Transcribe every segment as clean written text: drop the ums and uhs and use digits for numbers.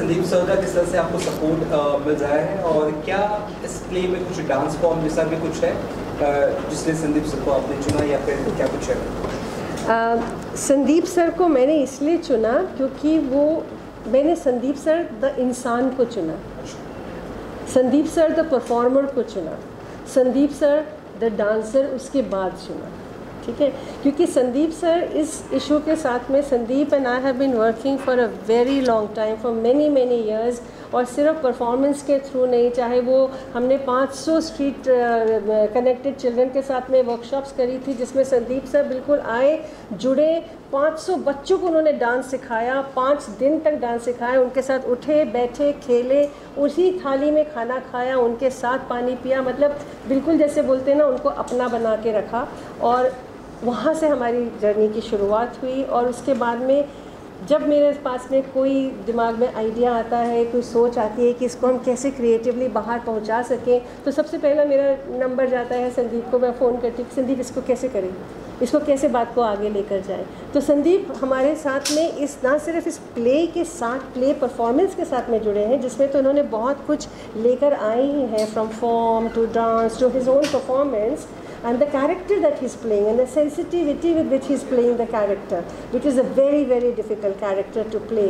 Sandeep sir का किस तरह से आपको सपोर्ट मिल रहा है, और क्या इस प्ले में कुछ डांस फॉर्म जैसा भी कुछ है जिसने संदीप सर को आपने चुना, या फिर क्या कुछ है? संदीप सर को मैंने इसलिए चुना क्योंकि मैंने संदीप सर द इंसान को चुना, संदीप सर द परफॉर्मर को चुना, संदीप सर द डांसर उसके बाद चुना, ठीक है। क्योंकि संदीप सर इस इशू के साथ में, Sandeep and I have been working for a very long time, for many years, और सिर्फ परफॉर्मेंस के थ्रू नहीं, चाहे वो हमने 500 स्ट्रीट कनेक्टेड चिल्ड्रन के साथ में वर्कशॉप्स करी थी जिसमें संदीप सर बिल्कुल आए, जुड़े, 500 बच्चों को उन्होंने डांस सिखाया, 5 दिन तक डांस सिखाया, उनके साथ उठे बैठे खेले, उसी थाली में खाना खाया, उनके साथ पानी पिया, मतलब बिल्कुल जैसे बोलते हैं ना, उनको अपना बना के रखा। और वहाँ से हमारी जर्नी की शुरुआत हुई। और उसके बाद में जब मेरे पास में कोई दिमाग में आइडिया आता है, कोई सोच आती है कि इसको हम कैसे क्रिएटिवली बाहर पहुंचा सकें, तो सबसे पहला मेरा नंबर जाता है संदीप को, मैं फ़ोन करती हूँ, संदीप इसको कैसे करें, इसको कैसे बात को आगे लेकर जाए। तो संदीप हमारे साथ में इस ना सिर्फ इस प्ले के साथ, प्ले परफॉर्मेंस के साथ में जुड़े हैं, जिसमें तो उन्होंने बहुत कुछ लेकर आए ही हैं, from form to dance to his own performance, and the character that he's playing and the sensitivity with which he's playing the character, which is a very, very difficult character to play.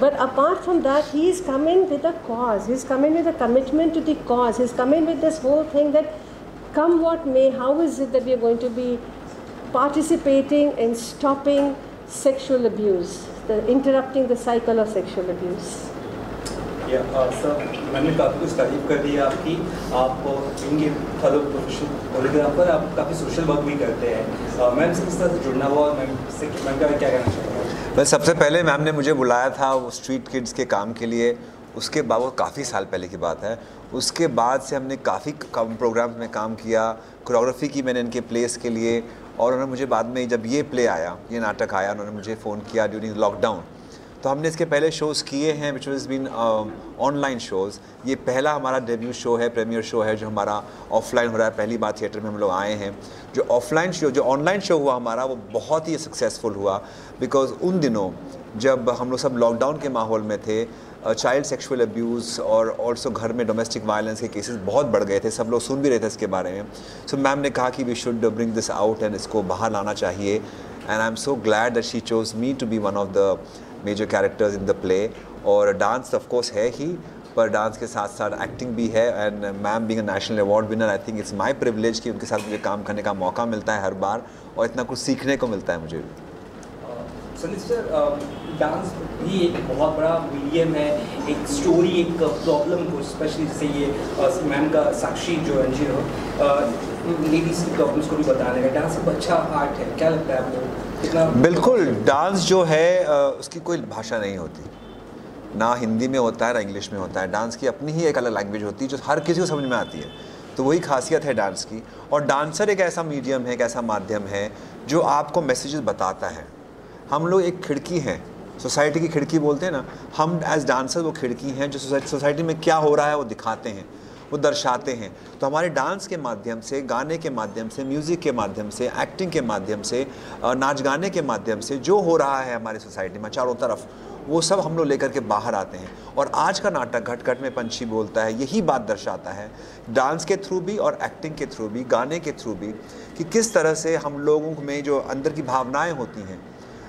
But apart from that, he's come in with a cause, he's come in with a commitment to the cause, he's come in with this whole thing that come what may, how is it that we are going to be participating in stopping sexual abuse, interrupting the cycle of sexual abuse. Sir, मैंने काफ़ी कुछ तारीफ कर दी है आपकी, आप इनके follow professional choreographer, आप काफ़ी सोशल वर्क भी करते हैं। मैम से किस तरह से जुड़ना हुआ, और मैम का क्या कहना चाहिए? बस सबसे पहले मैम ने मुझे बुलाया था वो स्ट्रीट किड्स के काम के लिए, उसके बाद, वो काफ़ी साल पहले की बात है, उसके बाद से हमने काफ़ी प्रोग्राम्स में काम किया, कोरियोग्राफी की मैंने इनके प्लेस के लिए। और उन्होंने मुझे बाद में, जब ये प्ले आया, ये नाटक आया, उन्होंने मुझे फ़ोन किया ड्यूरिंग लॉकडाउन। तो हमने इसके पहले शोज़ किए हैं, विच वज़ बीन ऑनलाइन शोज़। ये पहला हमारा डेब्यू शो है, प्रीमियर शो है जो हमारा ऑफलाइन हो रहा है, पहली बार थिएटर में हम लोग आए हैं। जो ऑनलाइन शो हुआ हमारा, वो बहुत ही सक्सेसफुल हुआ, बिकॉज़ उन दिनों जब हम लोग सब लॉकडाउन के माहौल में थे, चाइल्ड सेक्सुअल अब्यूज़ और ऑल्सो घर में डोमेस्टिक वायलेंस के केसेस बहुत बढ़ गए थे, सब लोग सुन भी रहे थे इसके बारे में। सो मैम ने कहा कि we should bring this out and इसको बाहर लाना चाहिए, and I am so glad that she chose me to be one of the major characters in the play. और डांस ऑफ कोर्स है ही, पर डांस के साथ साथ एक्टिंग भी है, and ma'am being a national award winner, I think it's my privilege कि उनके साथ मुझे काम करने का मौका मिलता है हर बार, और इतना कुछ सीखने को मिलता है मुझे भी। संदीप सर, डांस भी एक बहुत बड़ा मीडियम है, एक स्टोरी, एक प्रॉब्लम को, स्पेशली जैसे ये मैम का साक्षी जो एनजीओ लेडीज की प्रॉब्लम्स को भी बताने का, डांस एक अच्छा आर्ट है, क्या लगता है आपको? बिल्कुल, डांस जो है उसकी कोई भाषा नहीं होती, ना हिंदी में होता है ना इंग्लिश में होता है। डांस की अपनी ही एक अलग लैंग्वेज होती है जो हर किसी को समझ में आती है, तो वही खासियत है डांस की। और डांसर एक ऐसा मीडियम है, एक ऐसा माध्यम है जो आपको मैसेजेस बताता है। हम लोग एक खिड़की हैं, सोसाइटी की खिड़की बोलते हैं ना, हम एज डांसर वो खिड़की हैं जो सोसाइटी में क्या हो रहा है वो दिखाते हैं, वो दर्शाते हैं। तो हमारे डांस के माध्यम से, गाने के माध्यम से, म्यूज़िक के माध्यम से, एक्टिंग के माध्यम से, नाच गाने के माध्यम से जो हो रहा है हमारी सोसाइटी में चारों तरफ, वो सब हम लोग लेकर के बाहर आते हैं। और आज का नाटक घट घट में पंछी बोलता है यही बात दर्शाता है, डांस के थ्रू भी और एक्टिंग के थ्रू भी, गाने के थ्रू भी, कि किस तरह से हम लोगों में जो अंदर की भावनाएँ होती हैं,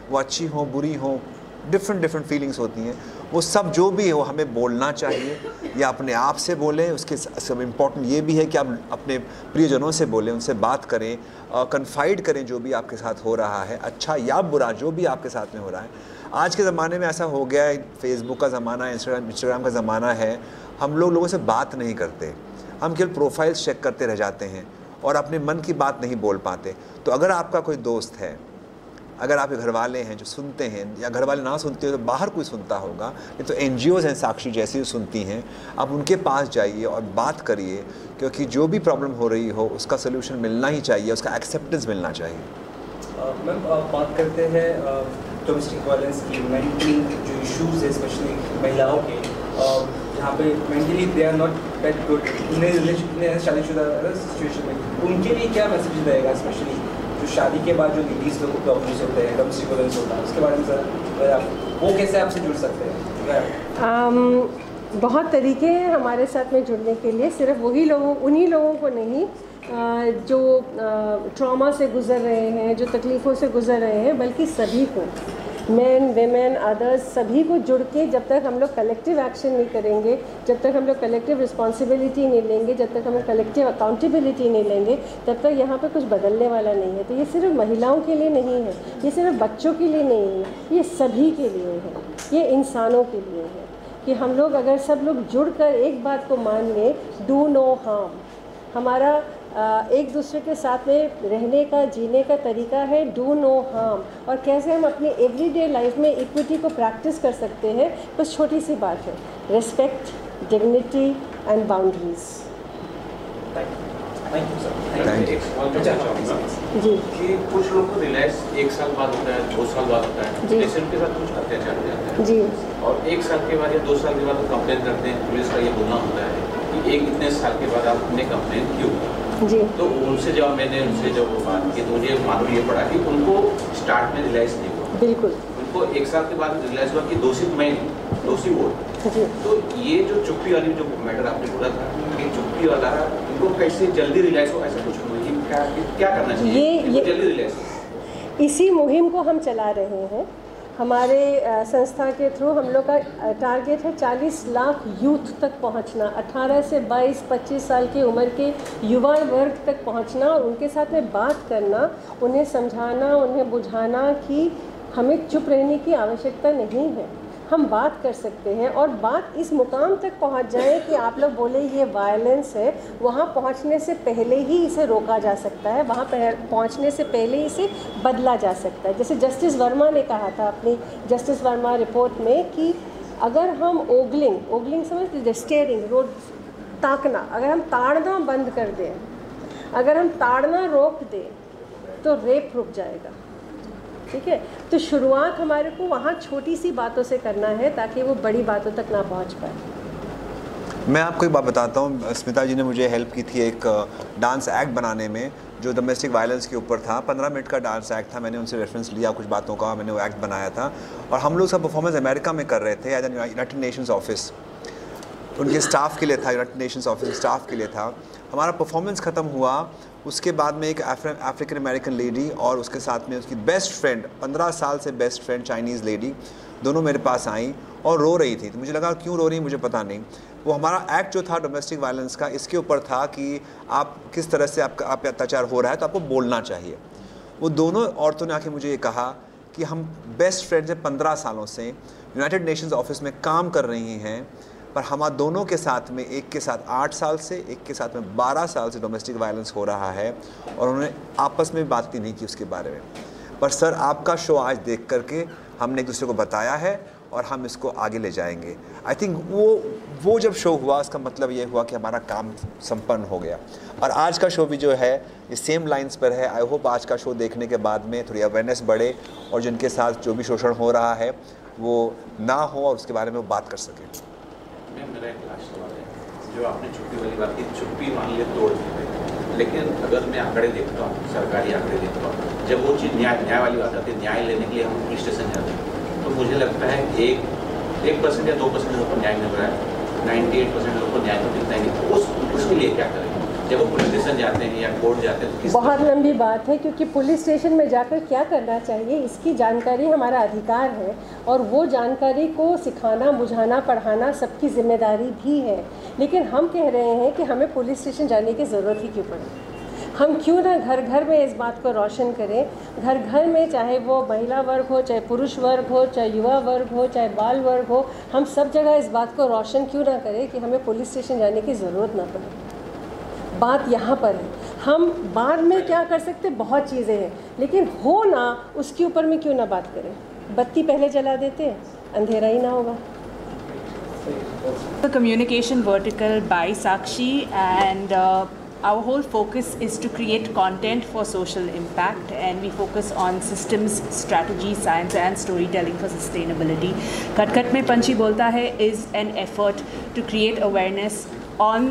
वो अच्छी हों बुरी हों, डिफरेंट फीलिंग्स होती हैं, वो सब जो भी हो हमें बोलना चाहिए, या अपने आप से बोलें। उसके सब इम्पोर्टेंट ये भी है कि आप अपने प्रियजनों से बोलें, उनसे बात करें, कन्फाइड करें जो भी आपके साथ हो रहा है, अच्छा या बुरा जो भी आपके साथ में हो रहा है। आज के ज़माने में ऐसा हो गया है, फेसबुक का ज़माना है, इंस्टाग्राम का ज़माना है, हम लोगों से बात नहीं करते, हम केवल प्रोफाइल्स चेक करते रह जाते हैं और अपने मन की बात नहीं बोल पाते। तो अगर आपका कोई दोस्त है, अगर आपके घर वाले हैं जो सुनते हैं, या घर वाले ना सुनते हो तो बाहर कोई सुनता होगा, नहीं तो एनजीओज़ हैं साक्षी जैसी जो सुनती हैं, आप उनके पास जाइए और बात करिए, क्योंकि जो भी प्रॉब्लम हो रही हो उसका सोल्यूशन मिलना ही चाहिए, उसका एक्सेप्टेंस मिलना चाहिए। मैम, बात करते हैं डोमेस्टिक वायलेंस की, मेंटली जो इश्यूज़ है स्पेशली महिलाओं के, यहाँ पे mentally they are not that good, शादीशुदा सिचुएशन में उनके लिए क्या मैसेज रहेगा, स्पेशली जो शादी के बाद जो लेडीज़ लोगों को प्रॉब्लम्स होते हैं, डोमेस्टिक वायलेंस होता है, उसके बारे में ज़रा आप वो कैसे आपसे जुड़ सकते हैं? बहुत तरीके हैं हमारे साथ में जुड़ने के लिए, सिर्फ उन्हीं लोगों को नहीं जो ट्रॉमा से गुज़र रहे हैं, जो तकलीफ़ों से गुज़र रहे हैं, बल्कि सभी को, मेन वेमेन अदर्स, सभी को जुड़ के जब तक हम लोग कलेक्टिव एक्शन नहीं करेंगे, जब तक हम लोग कलेक्टिव रिस्पॉन्सिबिलिटी नहीं लेंगे, जब तक हम लोग कलेक्टिव अकाउंटेबिलिटी नहीं लेंगे, तब तक यहाँ पे कुछ बदलने वाला नहीं है। तो ये सिर्फ महिलाओं के लिए नहीं है, ये सिर्फ बच्चों के लिए नहीं है, ये सभी के लिए है, ये इंसानों के लिए है कि हम लोग अगर सब लोग जुड़कर एक बात को मान लें, डू नो हार्म। हमारा एक दूसरे के साथ में रहने का, जीने का तरीका है डू नो हार्म। और कैसे हम अपनी एवरीडे लाइफ में इक्विटी को प्रैक्टिस कर सकते हैं, बस छोटी सी बात है, रिस्पेक्ट, डिग्निटी एंड बाउंड्रीज। जी कि कुछ लोग को रिलैक्स 1 साल बाद होता है, 2 साल बाद होता है, पेशेंट के साथ कुछ अत्याचार हो जाता है जी, और 1 साल के बाद या 2 साल के बाद कंप्लेन करते हैं, पुलिस का ये बोलना होता है कि इतने साल के बाद आपने कंप्लेन क्यों जी। तो उनसे मैंने उनसे जब वो बात की तो मुझे मालूम ये पड़ा कि उनको स्टार्ट में रियलाइज नहीं हुआ, बिल्कुल उनको 1 साल के बाद रियलाइज हुआ कि दोषी मैं दोषी वो। तो ये जो चुप्पी वाली जो मैटर आपने बोला था, ये चुप्पी वाला उनको कैसे जल्दी रियलाइज हो, ऐसा कुछ मुहिम क्या करना चाहिए ये जल्दी रियलाइज हो? इसी मुहिम को हम चला रहे हैं। हमारे संस्था के थ्रू हम लोग का टारगेट है 40 लाख यूथ तक पहुंचना, 18 से 22-25 साल की उम्र के युवा वर्ग तक पहुंचना और उनके साथ में बात करना, उन्हें समझाना, उन्हें बुझाना कि हमें चुप रहने की आवश्यकता नहीं है, हम बात कर सकते हैं। और बात इस मुकाम तक पहुंच जाए कि आप लोग बोले ये वायलेंस है, वहाँ पहुंचने से पहले ही इसे रोका जा सकता है, वहाँ पहुंचने से पहले इसे बदला जा सकता है। जैसे जस्टिस वर्मा ने कहा था अपनी जस्टिस वर्मा रिपोर्ट में कि अगर हम ओगलिंग समझते, स्टेयरिंग, रोड ताकना, अगर हम ताड़ना बंद कर दें, अगर हम ताड़ना रोक दें तो रेप रुक जाएगा। ठीक है, तो शुरुआत हमारे को वहाँ छोटी सी बातों से करना है ताकि वो बड़ी बातों तक ना पहुँच पाए। मैं आपको एक बात बताता हूँ, स्मिता जी ने मुझे हेल्प की थी एक डांस एक्ट बनाने में जो डोमेस्टिक वायलेंस के ऊपर था। 15 मिनट का डांस एक्ट था, मैंने उनसे रेफरेंस लिया कुछ बातों का, मैंने वो एक्ट बनाया था और हम लोग उसका परफॉर्मेंस अमेरिका में कर रहे थे as an United Nations office, उनके स्टाफ के लिए था, यूनाइटेड नेशंस ऑफिस स्टाफ के लिए था। हमारा परफॉर्मेंस ख़त्म हुआ, उसके बाद में एक अफ्रीकन अमेरिकन लेडी और उसके साथ में उसकी बेस्ट फ्रेंड, 15 साल से बेस्ट फ्रेंड चाइनीज़ लेडी, दोनों मेरे पास आई और रो रही थी। तो मुझे लगा क्यों रो रही मुझे पता नहीं। वो हमारा एक्ट जो था डोमेस्टिक वायलेंस का, इसके ऊपर था कि आप किस तरह से आप पे अत्याचार हो रहा है तो आपको बोलना चाहिए। वो दोनों औरतों ने आके मुझे ये कहा कि हम बेस्ट फ्रेंड्स हैं, 15 सालों से यूनाइटेड नेशंस ऑफिस में काम कर रही हैं, पर हमारा दोनों के साथ में, एक के साथ 8 साल से, एक के साथ में 12 साल से डोमेस्टिक वायलेंस हो रहा है और उन्होंने आपस में बात ही नहीं की उसके बारे में। पर सर आपका शो आज देख करके हमने एक दूसरे को बताया है और हम इसको आगे ले जाएंगे। आई थिंक वो जब शो हुआ उसका मतलब ये हुआ कि हमारा काम संपन्न हो गया। और आज का शो भी जो है ये सेम लाइंस पर है। आई होप आज का शो देखने के बाद में थोड़ी अवेयरनेस बढ़े और जिनके साथ जो भी शोषण हो रहा है वो ना हो और उसके बारे में वो बात कर सकें। मेरा एक लास्ट सवाल है, जो आपने छुट्टी वाली बात की, छुट्टी मान लिया तोड़ दी, लेकिन अगर मैं आंकड़े देखता हूँ, सरकारी आंकड़े देखता हूँ, जब वो चीज़ न्याय वाली बात आती है, न्याय लेने के लिए हम पुलिस स्टेशन जाते हैं, तो मुझे लगता है 1% या 2% लोग को न्याय मिल रहा है, 98% लोग को न्याय तो मिलता ही नहीं। उसके लिए क्या करें जब वो पुलिस स्टेशन जाते हैं या कोर्ट जाते हैं? तो बहुत लंबी बात है, क्योंकि पुलिस स्टेशन में जाकर क्या करना चाहिए इसकी जानकारी हमारा अधिकार है और वो जानकारी को सिखाना, बुझाना, पढ़ाना सबकी जिम्मेदारी भी है। लेकिन हम कह रहे हैं कि हमें पुलिस स्टेशन जाने की ज़रूरत ही क्यों पड़े। हम क्यों ना घर घर में इस बात को रोशन करें, घर घर में, चाहे वो महिला वर्ग हो, चाहे पुरुष वर्ग हो, चाहे युवा वर्ग हो, चाहे बाल वर्ग हो, हम सब जगह इस बात को रोशन क्यों ना करें कि हमें पुलिस स्टेशन जाने की ज़रूरत ना पड़े। बात यहाँ पर है, हम बाद में क्या कर सकते, बहुत चीज़ें हैं, लेकिन हो ना उसके ऊपर में क्यों ना बात करें। बत्ती पहले जला देते हैं, अंधेरा ही ना होगा। The communication vertical by Sakshi, and our whole focus is to create content for social impact, and we focus on systems, strategy, science and storytelling for sustainability. Kat Kat Mein Panchi Bolta Hai is an effort to create awareness on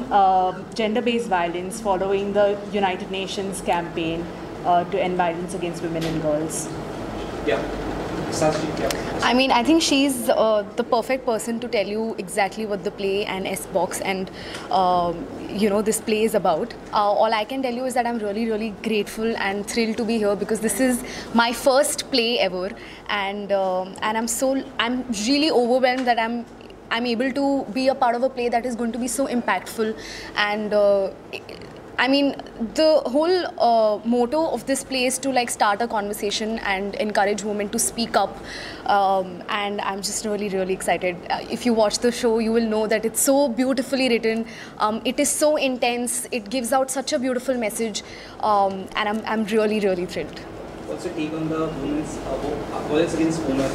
gender-based violence following the United Nations campaign to end violence against women and girls. Yeah. Sakshi, yeah. I mean, I think she's the perfect person to tell you exactly what the play and S-Box and you know, this play is about. All I can tell you is that I'm really, really grateful and thrilled to be here because this is my first play ever, and I'm really overwhelmed that I'm able to be a part of a play that is going to be so impactful. And I mean, the whole motto of this play is to like start a conversation and encourage women to speak up, and I'm just really, really excited. If you watch the show, you will know that it's so beautifully written. It is so intense. It gives out such a beautiful message, and I'm really, really thrilled. What's your take on the women's violence against women?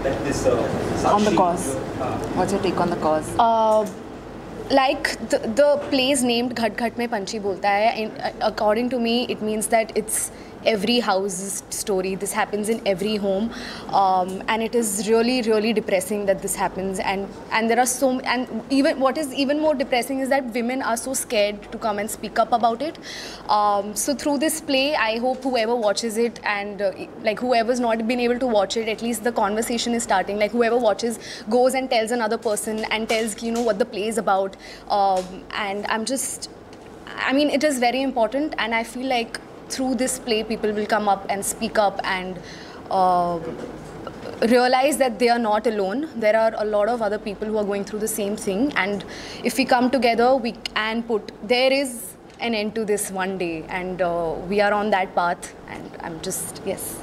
That this Sakshi, On the cause. What's your take on the cause? Like the play is named Ghat Ghat Mein Panchi Bolta Hai. According to me, it means that it's every house's story. This happens in every home, and it is really, really depressing that this happens. And there are even what is even more depressing is that women are so scared to come and speak up about it. So through this play, I hope whoever watches it and like whoever's not been able to watch it, at least the conversation is starting. Like whoever watches goes and tells another person and tells, you know, what the play is about. And I mean, it is very important, and I feel like through this play, people will come up and speak up and realize that they are not alone. There are a lot of other people who are going through the same thing, and if we come together, we can there is an end to this one day, and we are on that path, and I'm just, yes.